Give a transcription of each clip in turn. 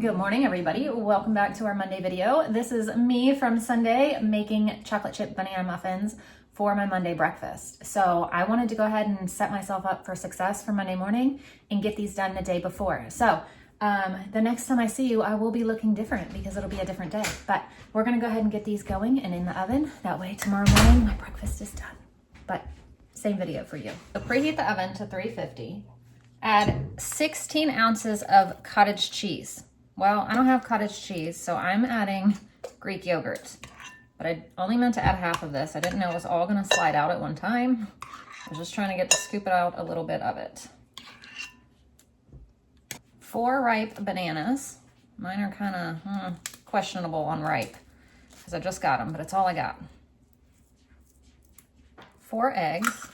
Good morning, everybody. Welcome back to our Monday video. This is me from Sunday making chocolate chip banana muffins for my Monday breakfast. So I wanted to go ahead and set myself up for success for Monday morning and get these done the day before. So the next time I see you, I will be looking different because it'll be a different day. But we're gonna go ahead and get these going and in the oven. That way tomorrow morning my breakfast is done. But same video for you. So preheat the oven to 350. Add 16 ounces of cottage cheese. Well, I don't have cottage cheese, so I'm adding Greek yogurt. But I only meant to add half of this. I didn't know it was all gonna slide out at one time. I was just trying to get to scoop it out a little bit of it. 4 ripe bananas. Mine are kind of questionable on ripe because I just got them, but it's all I got. 4 eggs.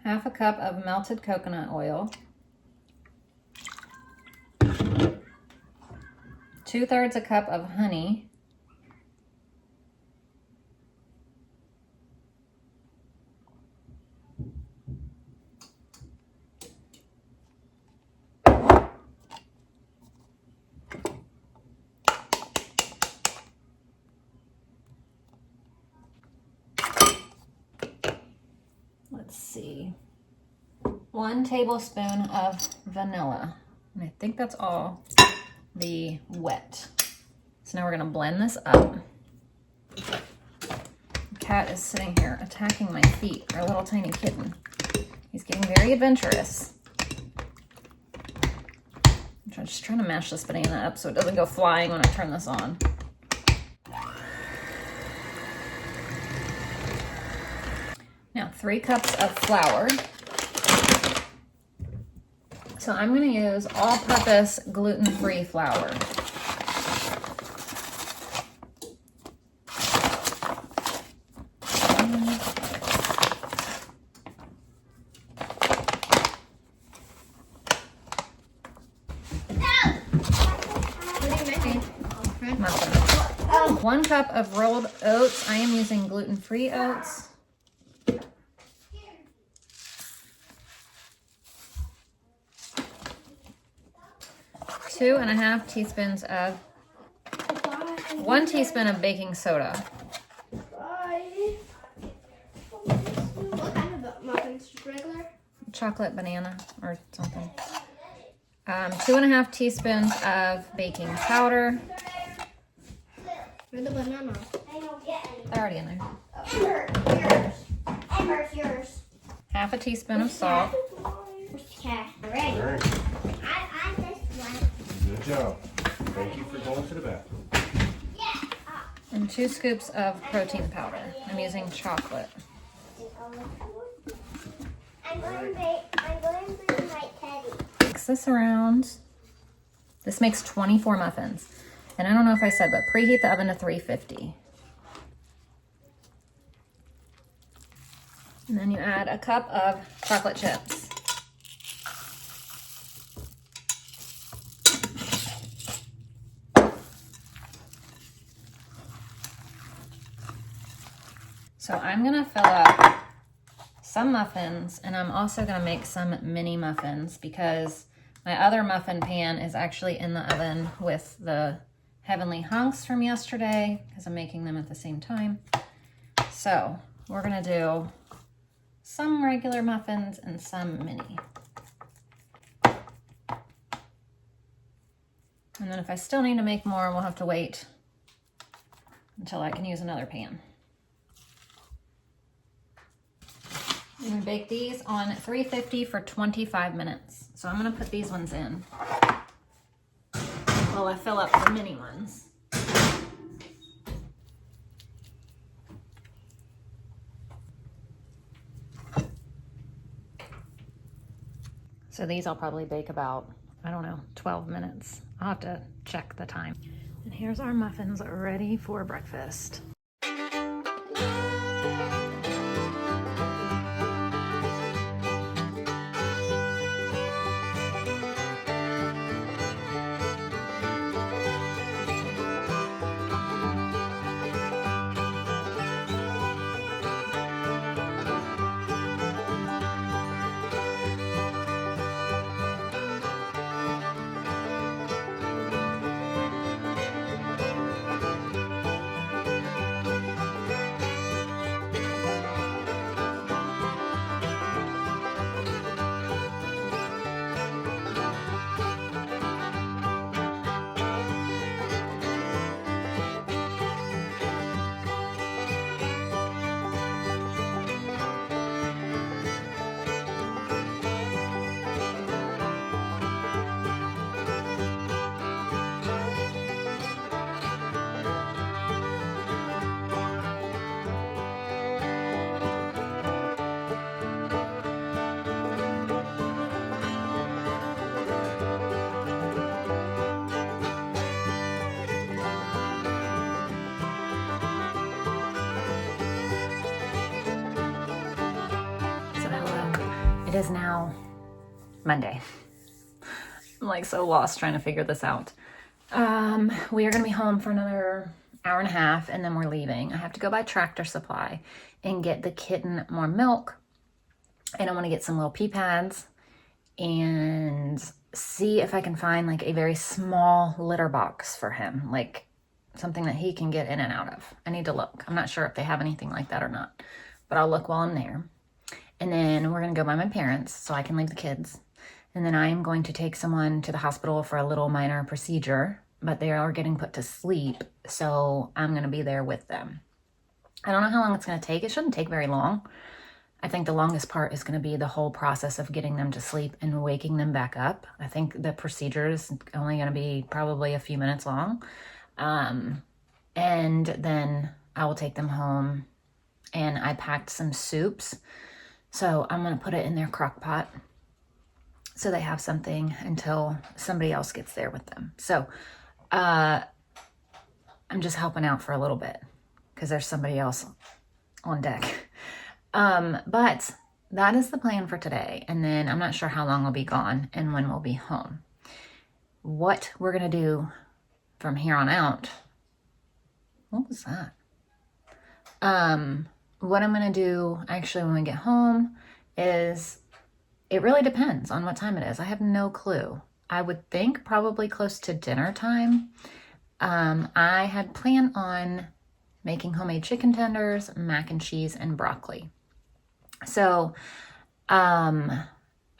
Half a cup of melted coconut oil. 2/3 a cup of honey. Let's see, 1 tablespoon of vanilla. And I think that's all the wet. So now we're gonna blend this up. The cat is sitting here attacking my feet, our little tiny kitten. He's getting very adventurous. I'm just trying to mash this banana up so it doesn't go flying when I turn this on. Now 3 cups of flour. So I'm going to use all-purpose gluten-free flour. Muffins. 1 cup of rolled oats. I am using gluten-free oats. 2.5 teaspoons of 1 teaspoon of baking soda. What kind of muffins? Just regular? Chocolate banana or something. 2.5 teaspoons of baking powder. Where's the banana? They're already in there. Yours. Amber's yours. Half a teaspoon of salt. Where's the cat? Ready? All right. I just want. Good job. Thank you for going to the bathroom. And 2 scoops of protein powder. I'm using chocolate. I'm going to bring my teddy. Mix this around. This makes 24 muffins. And I don't know if I said, but preheat the oven to 350. And then you add a cup of chocolate chips. So I'm gonna fill up some muffins, and I'm also gonna make some mini muffins because my other muffin pan is actually in the oven with the Heavenly Hunks from yesterday because I'm making them at the same time. So we're gonna do some regular muffins and some mini. And then if I still need to make more, we'll have to wait until I can use another pan. I'm gonna bake these on 350 for 25 minutes. So I'm gonna put these ones in while I fill up the mini ones. So these I'll probably bake about, I don't know, 12 minutes. I'll have to check the time. And here's our muffins ready for breakfast. It is now Monday. I'm like so lost trying to figure this out. We are gonna be home for another hour and a half and then we're leaving. I have to go by Tractor Supply and get the kitten more milk. And I want to get some little pee pads and see if I can find like a very small litter box for him, like something that he can get in and out of. I need to look. I'm not sure if they have anything like that or not, but I'll look while I'm there. And then we're going to go by my parents so I can leave the kids. And then I am going to take someone to the hospital for a little minor procedure, but they are getting put to sleep. So I'm going to be there with them. I don't know how long it's going to take. It shouldn't take very long. I think the longest part is going to be the whole process of getting them to sleep and waking them back up. I think the procedure is only going to be probably a few minutes long. And then I will take them home, and I packed some soups. So I'm going to put it in their crock pot so they have something until somebody else gets there with them. So I'm just helping out for a little bit because there's somebody else on deck. But that is the plan for today. And then I'm not sure how long I'll be gone and when we'll be home. What we're going to do from here on out. What was that? What I'm going to do actually when we get home is, it really depends on what time it is. I have no clue. I would think probably close to dinner time. I had planned on making homemade chicken tenders, mac and cheese, and broccoli. So, I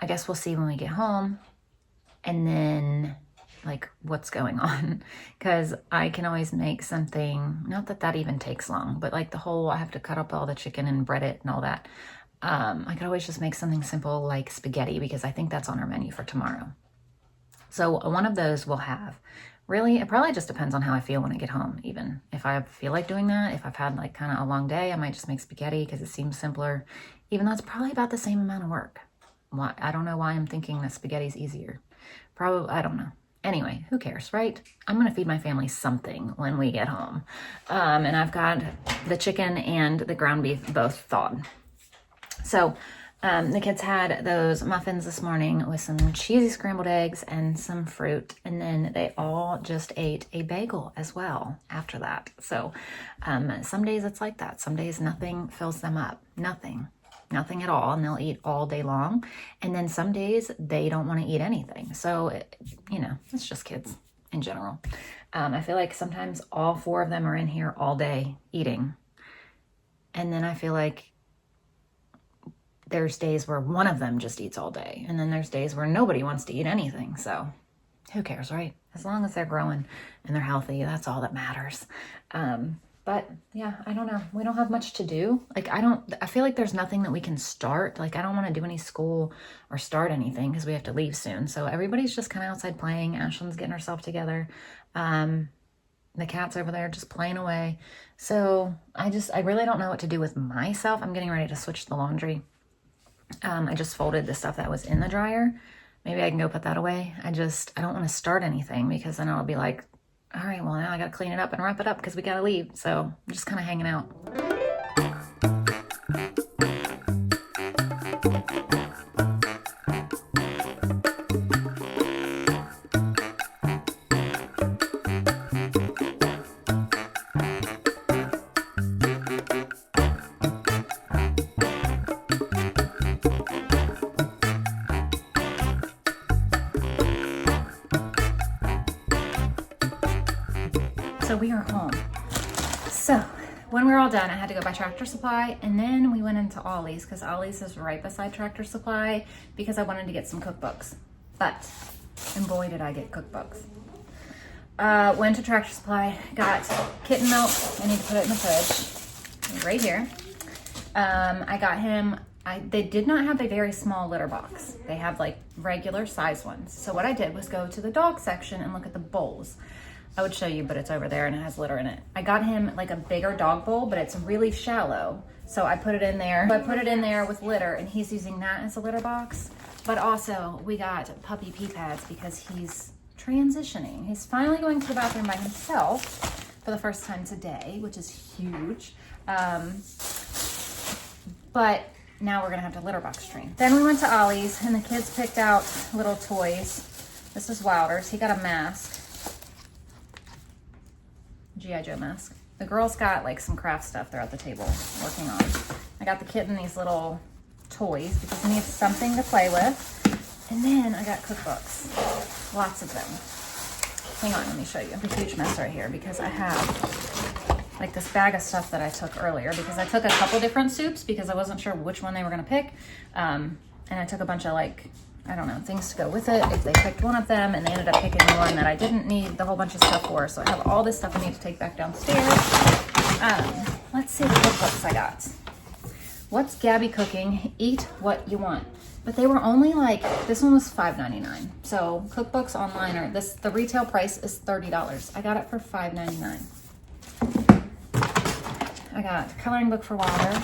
guess we'll see when we get home and then like what's going on, because I can always make something, not that that even takes long, but like the whole, I have to cut up all the chicken and bread it and all that. I could always just make something simple like spaghetti, because I think that's on our menu for tomorrow. So one of those we'll have. Really, it probably just depends on how I feel when I get home, even. If I feel like doing that, if I've had like kind of a long day, I might just make spaghetti because it seems simpler, even though it's probably about the same amount of work. Why? I don't know why I'm thinking that spaghetti's easier. Probably, I don't know. Anyway, who cares, right? I'm going to feed my family something when we get home. And I've got the chicken and the ground beef both thawed. So the kids had those muffins this morning with some cheesy scrambled eggs and some fruit. And then they all just ate a bagel as well after that. So some days it's like that. Some days nothing fills them up. Nothing at all. And they'll eat all day long. And then some days they don't want to eat anything. So, it's just kids in general. I feel like sometimes all four of them are in here all day eating. And then I feel like there's days where one of them just eats all day. And then there's days where nobody wants to eat anything. So who cares, right? As long as they're growing and they're healthy, that's all that matters. But yeah, I don't know. We don't have much to do. I feel like there's nothing that we can start. Like I don't want to do any school or start anything because we have to leave soon. So everybody's just kind of outside playing. Ashlyn's getting herself together. The cat's over there just playing away. So I really don't know what to do with myself. I'm getting ready to switch the laundry. I just folded the stuff that was in the dryer. Maybe I can go put that away. I don't want to start anything because then I'll be like, all right, well now I got to clean it up and wrap it up because we got to leave. So I'm just kind of hanging out. So we are home. So when we were all done, I had to go by Tractor Supply, and then we went into Ollie's because Ollie's is right beside Tractor Supply because I wanted to get some cookbooks. And boy, did I get cookbooks. Went to Tractor Supply, got kitten milk. I need to put it in the fridge right here. I got him, they did not have a very small litter box. They have like regular size ones. So what I did was go to the dog section and look at the bowls. I would show you, but it's over there and it has litter in it. I got him like a bigger dog bowl, but it's really shallow. So I put it in there. I put it in there with litter, and he's using that as a litter box. But also we got puppy pee pads because he's transitioning. He's finally going to the bathroom by himself for the first time today, which is huge. But now we're gonna have to litter box train. Then we went to Ollie's and the kids picked out little toys. This is Wilder's. He got a mask. G.I. Joe mask. The girls got like some craft stuff they're at the table working on. I got the kitten these little toys because he needs something to play with. And then I got cookbooks. Lots of them. Hang on, let me show you. A huge mess right here because I have like this bag of stuff that I took earlier because I took a couple different soups because I wasn't sure which one they were gonna pick. And I took a bunch of like, I don't know, things to go with it if they picked one of them, and they ended up picking one that I didn't need the whole bunch of stuff for. So I have all this stuff I need to take back downstairs. Let's see the cookbooks I got. What's Gabby cooking? Eat what you want. But they were only like, this one was $5.99. So cookbooks online are, the retail price is $30. I got it for $5.99. I got coloring book for Wilder.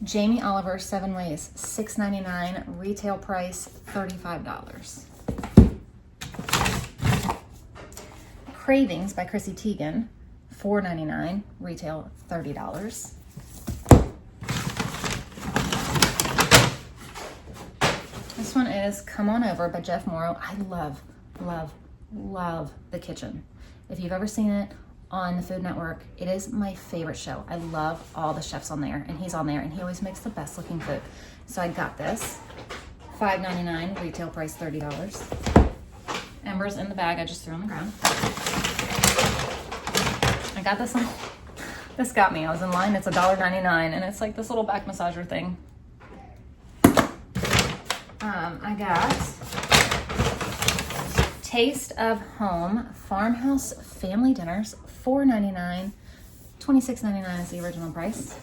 Jamie Oliver, 7 Ways, $6.99. Retail price, $35. Cravings by Chrissy Teigen, $4.99. Retail, $30. This one is Come On Over by Jeff Morrow. I love, love, love The Kitchen. If you've ever seen it on the Food Network, it is my favorite show. I love all the chefs on there, and he's on there, and he always makes the best looking food. So I got this, $5.99, retail price $30. Ember's in the bag I just threw on the ground. I got this one. This got me. I was in line. It's $1.99, and it's like this little back massager thing. I got Taste of Home Farmhouse Family Dinners, $4.99. $26.99 is the original price.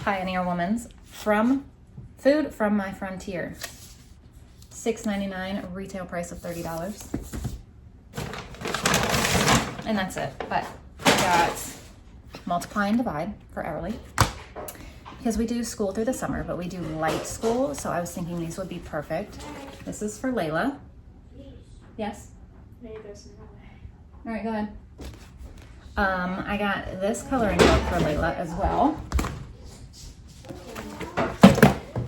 Pioneer Woman's Food from My Frontier, $6.99, retail price of $30. And that's it. But I got Multiply and Divide for Everly, because we do school through the summer, but we do light school, so I was thinking these would be perfect. This is for Layla. Yes? All right, go ahead. I got this coloring book for Layla as well.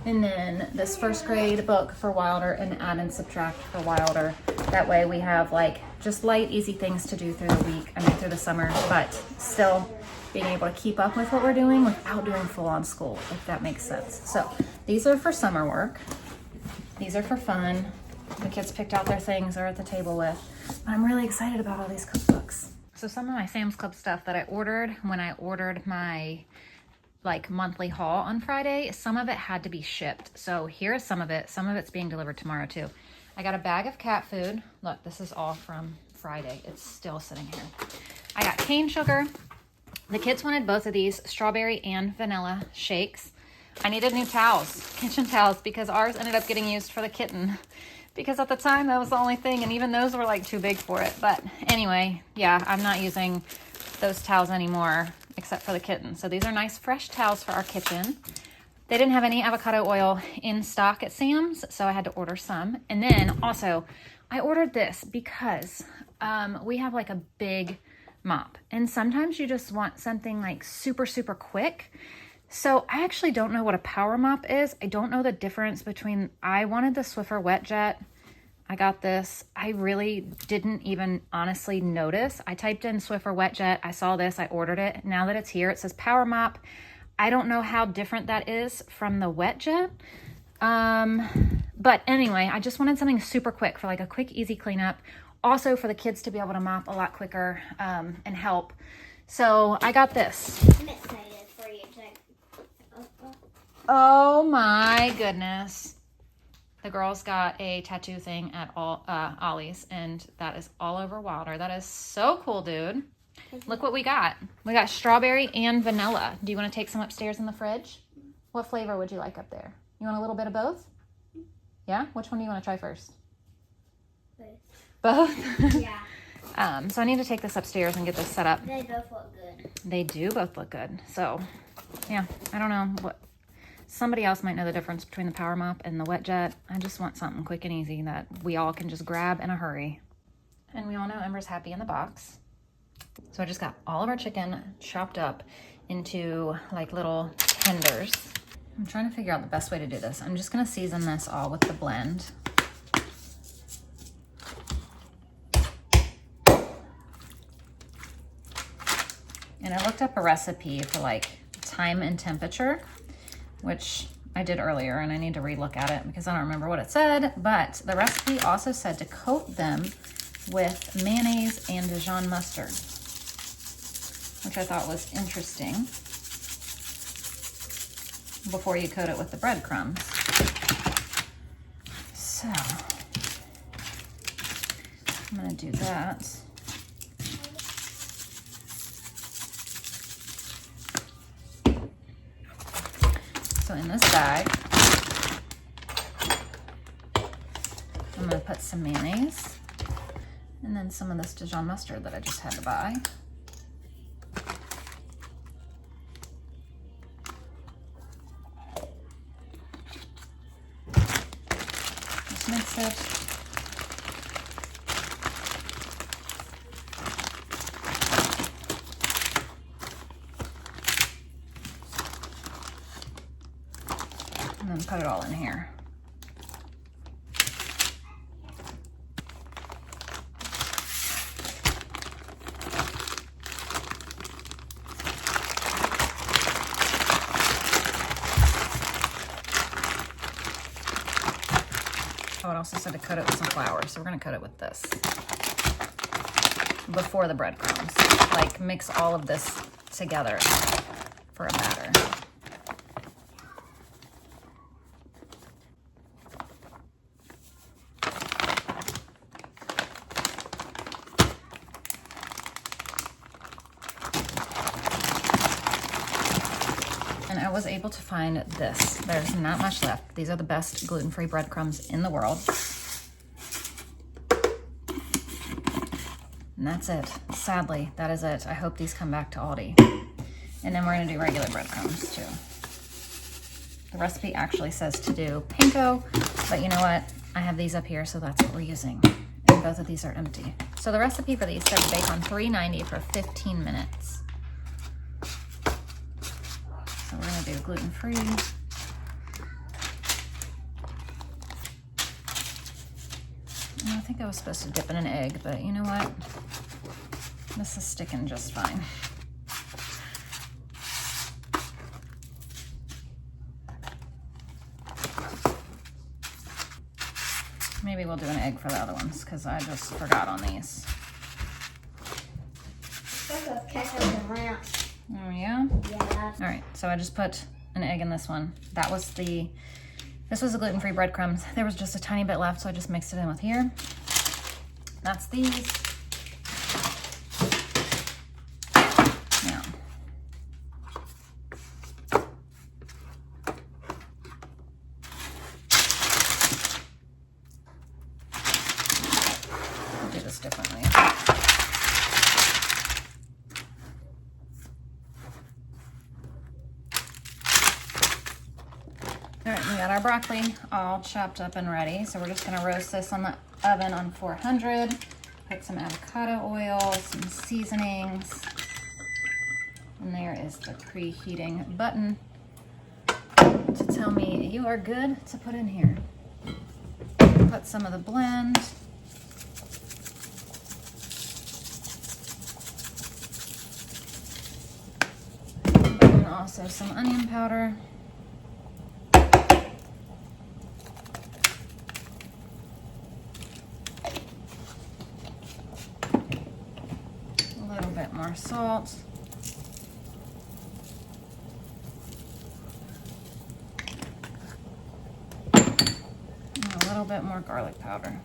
And then this first grade book for Wilder and Add and Subtract for Wilder. That way we have like just light, easy things to do through the week, through the summer, but still being able to keep up with what we're doing without doing full-on school, if that makes sense. So these are for summer work. These are for fun. The kids picked out their things they're at the table with. But I'm really excited about all these cookbooks. So some of my Sam's Club stuff that I ordered when I ordered my like monthly haul on Friday, some of it had to be shipped. So here's some of it. Some of it's being delivered tomorrow too. I got a bag of cat food. Look, this is all from Friday. It's still sitting here. I got cane sugar. The kids wanted both of these strawberry and vanilla shakes. I needed new towels, kitchen towels, because ours ended up getting used for the kitten. Because at the time that was the only thing, and even those were like too big for it. But anyway, yeah, I'm not using those towels anymore except for the kitten. So these are nice fresh towels for our kitchen. They didn't have any avocado oil in stock at Sam's, so I had to order some. And then also I ordered this because we have like a big mop, and sometimes you just want something like super, super quick. So I actually don't know what a power mop is. I don't know the difference between, I wanted the Swiffer Wet Jet. I got this. I really didn't even honestly notice. I typed in Swiffer Wet Jet. I saw this. I ordered it. Now that it's here, it says Power Mop. I don't know how different that is from the Wet Jet. But anyway, I just wanted something super quick for like a quick, easy cleanup. Also for the kids to be able to mop a lot quicker and help. So I got this. I'm excited for you, Jack. Oh my goodness. The girls got a tattoo thing at Ollie's, and that is all over Wilder. That is so cool, dude. Look what we got. We got strawberry and vanilla. Do you want to take some upstairs in the fridge? What flavor would you like up there? You want a little bit of both? Yeah? Which one do you want to try first? Both? Yeah. So I need to take this upstairs and get this set up. They both look good. They do both look good. So, yeah, I don't know what. Somebody else might know the difference between the Power Mop and the Wet Jet. I just want something quick and easy that we all can just grab in a hurry. And we all know Ember's happy in the box. So I just got all of our chicken chopped up into like little tenders. I'm trying to figure out the best way to do this. I'm just gonna season this all with the blend. And I looked up a recipe for like time and temperature, which I did earlier, and I need to relook at it because I don't remember what it said, but the recipe also said to coat them with mayonnaise and Dijon mustard, which I thought was interesting, before you coat it with the breadcrumbs. So I'm gonna do that. So in this bag, I'm gonna put some mayonnaise and then some of this Dijon mustard that I just had to buy. Just mix it. And then put it all in here. Oh, it also said to coat it with some flour, so we're gonna coat it with this before the breadcrumbs. Like mix all of this together for a batter. And I was able to find this. There's not much left. These are the best gluten-free breadcrumbs in the world. And that's it. Sadly, that is it. I hope these come back to Aldi. And then we're gonna do regular breadcrumbs too. The recipe actually says to do panko, but you know what? I have these up here, so that's what we're using. And both of these are empty. So the recipe for these said to bake on 390 for 15 minutes. So we're gonna do gluten-free. And I think I was supposed to dip in an egg, but you know what? This is sticking just fine. Maybe we'll do an egg for the other ones because I just forgot on these. Ketchup and ranch. Oh yeah? Yeah. All right, so I just put an egg in this one. This was the gluten-free breadcrumbs. There was just a tiny bit left, so I just mixed it in with here. That's these. Now, I'll do this differently. All right, we got our broccoli all chopped up and ready. So we're just gonna roast this on the oven on 400. Put some avocado oil, some seasonings. And there is the preheating button to tell me you are good to put in here. Put some of the blend. And also some onion powder. More salt. And a little bit more garlic powder.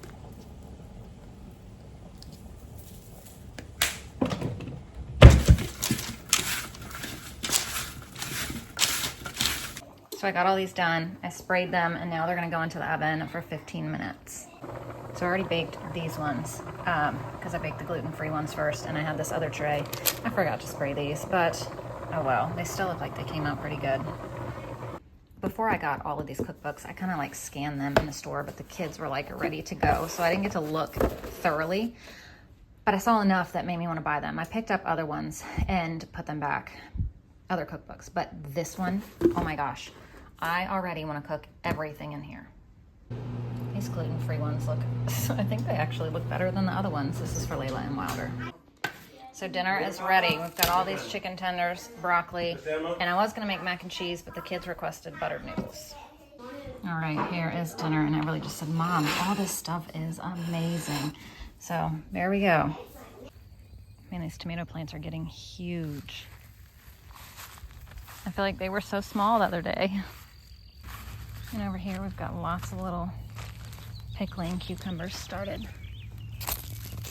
So I got all these done. I sprayed them and now they're gonna go into the oven for 15 minutes. So I already baked these ones because I baked the gluten-free ones first and I had this other tray. I forgot to spray these, but oh well. They still look like they came out pretty good. Before I got all of these cookbooks, I kind of like scanned them in the store, but the kids were like ready to go. So I didn't get to look thoroughly. but I saw enough that made me want to buy them. I picked up other ones and put them back, other cookbooks, but this one, oh my gosh, I already want to cook everything in here. These gluten-free ones look, I think they actually look better than the other ones. This is for Layla and Wilder. So dinner is ready. We've got all these chicken tenders, broccoli, and I was gonna make mac and cheese, but the kids requested buttered noodles. All right, here is dinner, and I really just said, Mom, all this stuff is amazing. So there we go. Man, these tomato plants are getting huge. I feel like they were so small the other day. And over here, we've got lots of little pickling cucumbers started.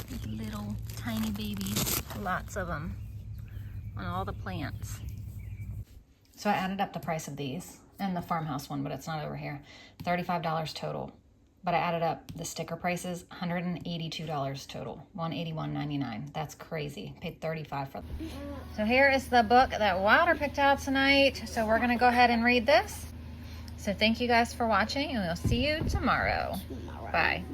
These little tiny babies, lots of them on all the plants. So I added up the price of these and the farmhouse one, but it's not over here. $35 total. But I added up the sticker prices, $182 total, $181.99. That's crazy. Paid $35 for them. So here is the book that Wilder picked out tonight. So we're gonna go ahead and read this. So thank you guys for watching, and we'll see you tomorrow. Bye.